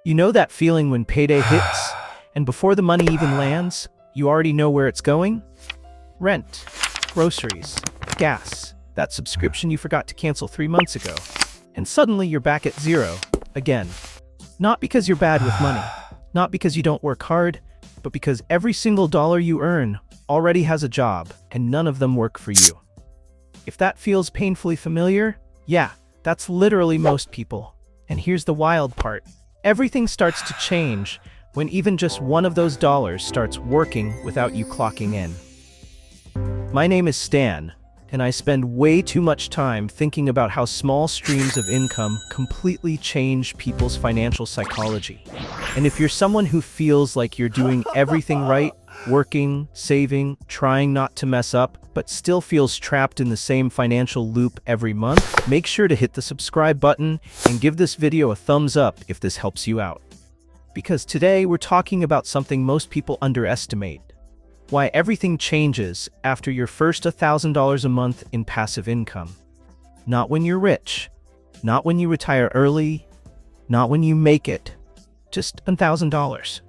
You know that feeling when payday hits, and before the money even lands, you already know where it's going? Rent, groceries, gas, that subscription you forgot to cancel 3 months ago. And suddenly you're back at zero, again. Not because you're bad with money, not because you don't work hard, but because every single dollar you earn already has a job, and none of them work for you. If that feels painfully familiar, yeah, that's literally most people. And here's the wild part. Everything starts to change when even just one of those dollars starts working without you clocking in. My name is Stan, and I spend way too much time thinking about how small streams of income completely change people's financial psychology. And if you're someone who feels like you're doing everything right, working, saving, trying not to mess up, but still feels trapped in the same financial loop every month, make sure to hit the subscribe button and give this video a thumbs up if this helps you out. Because today we're talking about something most people underestimate. Why everything changes after your first $1,000 a month in passive income. Not when you're rich, not when you retire early, not when you make it, just $1,000.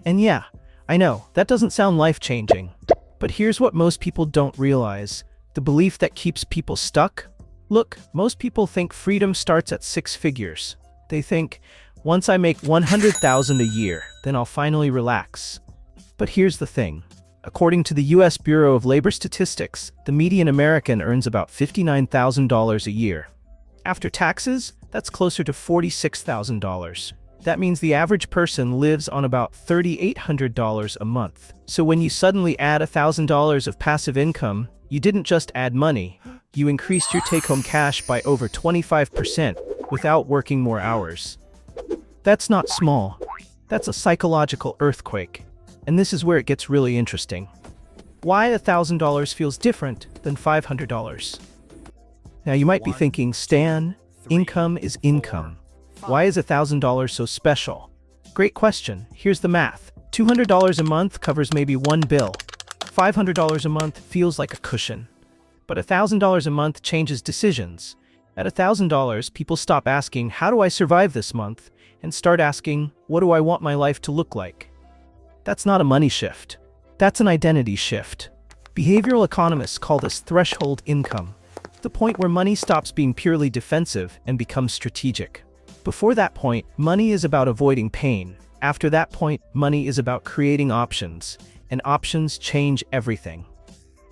And yeah, I know, that doesn't sound life-changing, but here's what most people don't realize, the belief that keeps people stuck. Look, most people think freedom starts at 6 figures. They think, once I make $100,000 a year, then I'll finally relax. But here's the thing. According to the U.S. Bureau of Labor Statistics, the median American earns about $59,000 a year. After taxes, that's closer to $46,000. That means the average person lives on about $3,800 a month. So when you suddenly add $1,000 of passive income, you didn't just add money, you increased your take-home cash by over 25% without working more hours. That's not small. That's a psychological earthquake. And this is where it gets really interesting. Why $1,000 feels different than $500? Now you might be thinking, Stan, income is income. Why is $1,000 so special? Great question. Here's the math. $200 a month covers maybe one bill. $500 a month feels like a cushion. But $1,000 a month changes decisions. At $1,000, people stop asking, how do I survive this month? And start asking, what do I want my life to look like? That's not a money shift. That's an identity shift. Behavioral economists call this threshold income, the point where money stops being purely defensive and becomes strategic. Before that point, money is about avoiding pain. After that point, money is about creating options, and options change everything.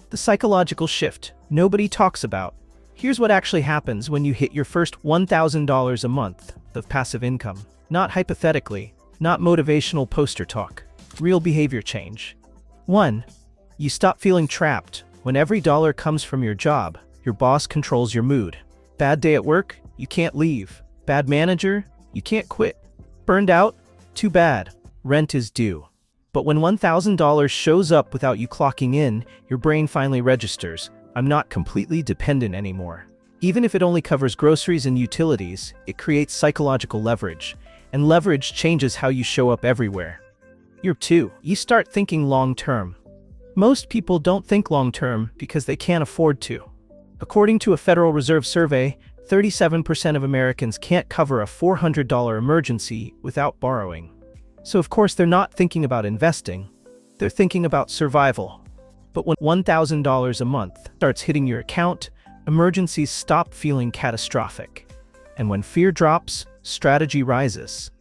The psychological shift nobody talks about. Here's what actually happens when you hit your first $1,000 a month of passive income. Not hypothetically, not motivational poster talk. Real behavior change. 1. You stop feeling trapped. When every dollar comes from your job, your boss controls your mood. Bad day at work? You can't leave. Bad manager? You can't quit. Burned out? Too bad. Rent is due. But when $1,000 shows up without you clocking in, your brain finally registers, I'm not completely dependent anymore. Even if it only covers groceries and utilities, it creates psychological leverage. And leverage changes how you show up everywhere. Year 2, you start thinking long-term. Most people don't think long-term because they can't afford to. According to a Federal Reserve survey, 37% of Americans can't cover a $400 emergency without borrowing. So of course they're not thinking about investing, they're thinking about survival. But when $1,000 a month starts hitting your account, emergencies stop feeling catastrophic. And when fear drops, strategy rises.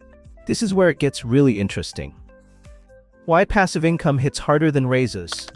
This is where it gets really interesting. Why passive income hits harder than raises?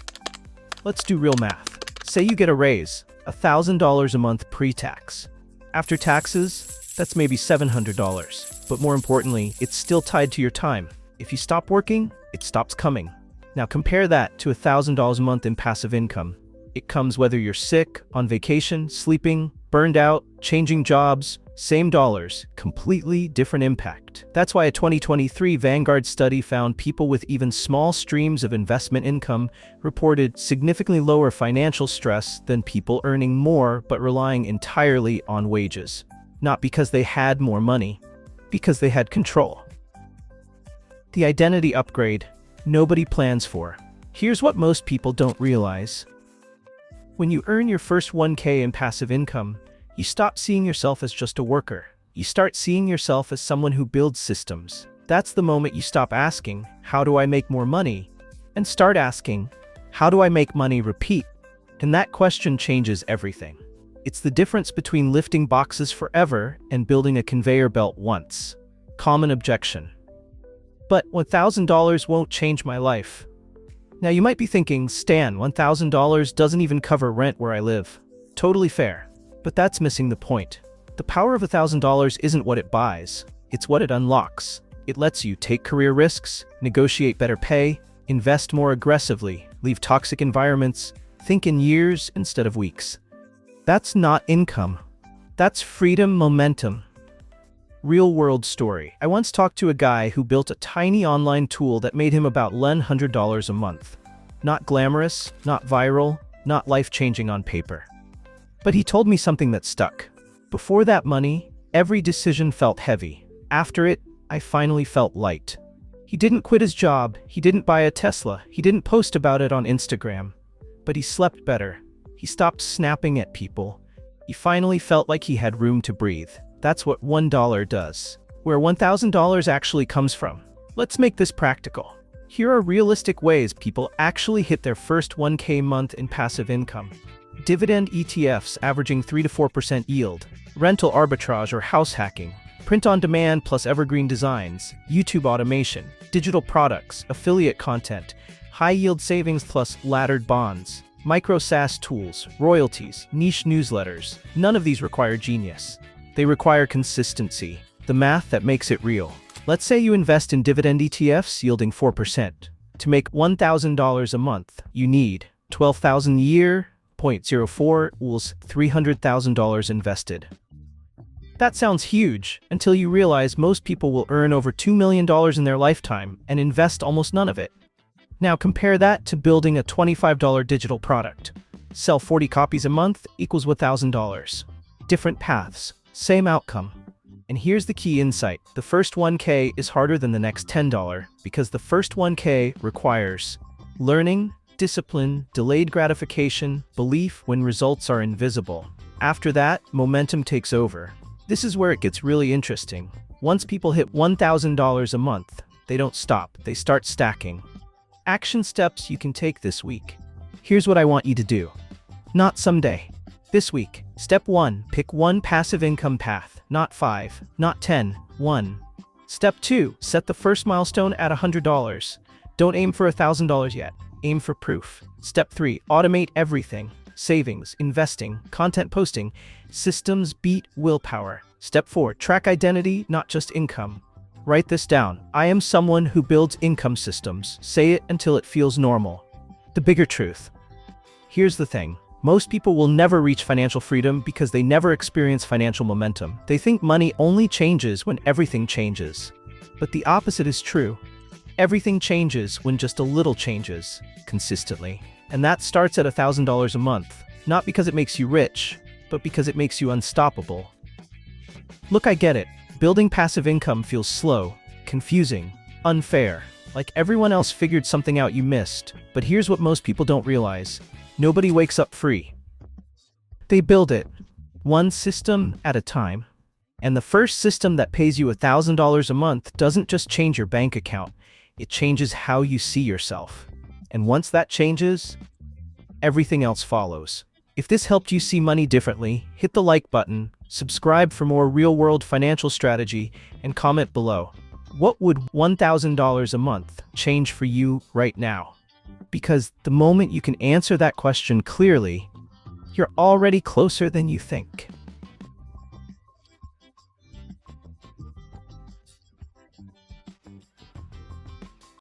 Let's do real math. Say you get a raise, $1,000 a month pre-tax. After taxes, that's maybe $700. But more importantly, it's still tied to your time. If you stop working, it stops coming. Now compare that to $1,000 a month in passive income. It comes whether you're sick, on vacation, sleeping, burned out, changing jobs, same dollars, completely different impact. That's why a 2023 Vanguard study found people with even small streams of investment income reported significantly lower financial stress than people earning more but relying entirely on wages. Not because they had more money, because they had control. The identity upgrade nobody plans for. Here's what most people don't realize. When you earn your first 1K in passive income, you stop seeing yourself as just a worker. You start seeing yourself as someone who builds systems. That's the moment you stop asking, how do I make more money? And start asking, how do I make money repeat? And that question changes everything. It's the difference between lifting boxes forever and building a conveyor belt once. Common objection. But $1,000 won't change my life. Now you might be thinking, Stan, $1,000 doesn't even cover rent where I live. Totally fair. But that's missing the point. The power of $1,000 isn't what it buys, it's what it unlocks. It lets you take career risks, negotiate better pay, invest more aggressively, leave toxic environments, think in years instead of weeks. That's not income. That's freedom momentum. Real-world story. I once talked to a guy who built a tiny online tool that made him about $100 a month. Not glamorous, not viral, not life-changing on paper. But he told me something that stuck. Before that money, every decision felt heavy. After it, I finally felt light. He didn't quit his job, he didn't buy a Tesla, he didn't post about it on Instagram. But he slept better. He stopped snapping at people. He finally felt like he had room to breathe. That's what $1 does. Where $1,000 actually comes from. Let's make this practical. Here are realistic ways people actually hit their first 1K month in passive income. Dividend ETFs averaging 3 to 4% yield. Rental arbitrage or house hacking. Print on demand plus evergreen designs. YouTube automation. Digital products. Affiliate content. High yield savings plus laddered bonds. Micro SaaS tools. Royalties. Niche newsletters. None of these require genius. They require consistency. The math that makes it real. Let's say you invest in dividend ETFs yielding 4%. To make $1,000 a month, you need $12,000 a year, 0.04 equals $300,000 invested. That sounds huge until you realize most people will earn over $2 million in their lifetime and invest almost none of it. Now compare that to building a $25 digital product. Sell 40 copies a month equals $1,000. Different paths, same outcome. And here's the key insight. The first 1K is harder than the next $10 because the first 1K requires learning, discipline, delayed gratification, belief when results are invisible. After that, momentum takes over. This is where it gets really interesting. Once people hit $1,000 a month, they don't stop, they start stacking. Action steps you can take this week. Here's what I want you to do. Not someday. This week. Step 1. Pick one passive income path. Not 5, not 10, 1. Step 2. Set the first milestone at $100. Don't aim for $1,000 yet. Aim for proof. Step 3. Automate everything. Savings, investing, content posting. Systems beat willpower. Step 4. Track identity, not just income. Write this down. I am someone who builds income systems. Say it until it feels normal. The bigger truth. Here's the thing. Most people will never reach financial freedom because they never experience financial momentum. They think money only changes when everything changes. But the opposite is true. Everything changes when just a little changes, consistently. And that starts at $1,000 a month. Not because it makes you rich, but because it makes you unstoppable. Look, I get it. Building passive income feels slow, confusing, unfair. Like everyone else figured something out you missed. But here's what most people don't realize. Nobody wakes up free. They build it, one system at a time. And the first system that pays you $1,000 a month doesn't just change your bank account, it changes how you see yourself. And once that changes, everything else follows. If this helped you see money differently, hit the like button, subscribe for more real-world financial strategy, and comment below. What would $1,000 a month change for you right now? Because the moment you can answer that question clearly, you're already closer than you think.